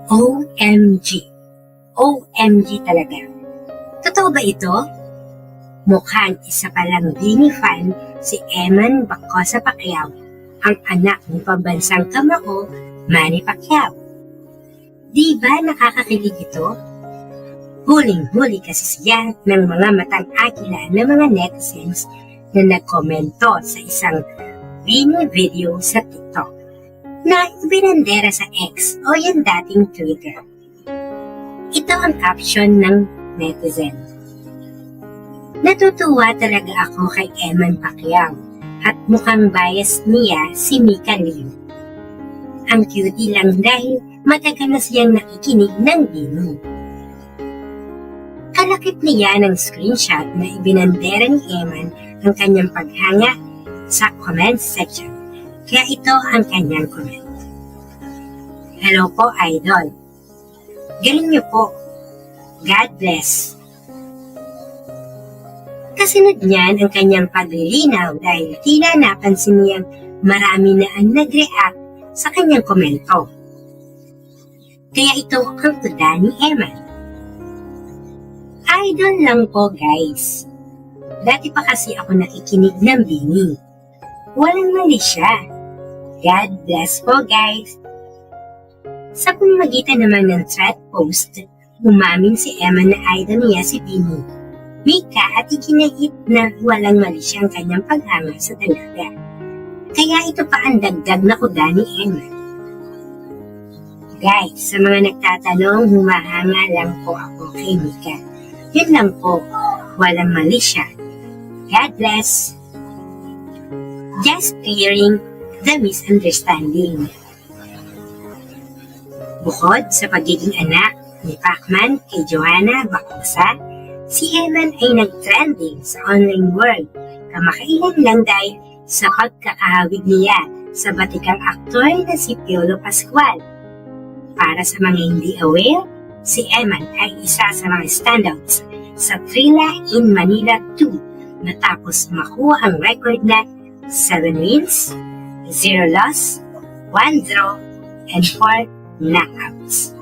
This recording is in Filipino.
OMG. OMG talaga. Totoo ba ito? Mukhang isa palang Bini fan si Eman Bacosa Pacquiao, ang anak ng pambansang kamao, Manny Pacquiao. Di ba nakakakilig ito? Huling-huli kasi siya ng mga matang-akila ng mga netizens na nagkomento sa isang Bini video sa TikTok na ibinandera sa X o yung dating Twitter. Ito ang caption ng netizen. Natutuwa talaga ako kay Eman Pacquiao at mukhang bias niya si Mika Lim. Ang cutie lang dahil matagal na siyang nakikinig ng Bini. Kalakip niya ng screenshot na ibinandera ni Eman ang kanyang paghanga sa comment section. Kaya ito ang kanyang comment. Hello po, idol. Galing niyo po. God bless. Kasunod niyan ang kanyang paglilinaw dahil tila napansin niyang marami na ang nag-react sa kanyang komento. Kaya ito ang tuda ni Eman. Idol lang po guys. Dati pa kasi ako nakikinig ng Bini. Walang mali siya. God bless po guys. Sa pamamagitan naman ng thread post, umamin si Eman na idol niya si Bini, Mika at ikinahit na walang mali siyang kanyang paghanga sa dalaga. Kaya ito pa ang dagdag na kuda ni Eman. Guys, sa mga nagtatanong, humahanga lang po ako kay Mika. Yun lang po, walang mali siya. God bless. Just clearing the misunderstanding. Bukod sa pagiging anak ni Pacman kay Joanna Bacosa, si Eman ay nag-trending sa online world kamakailan lang dahil sa pagkakahawig niya sa batikang aktor na si Piolo Pascual. Para sa mga hindi aware, si Eman ay isa sa mga standouts sa Thrilla in Manila 2 matapos makuha ang record na 7 wins, 0 loss, 1 draw, and 4 knockouts.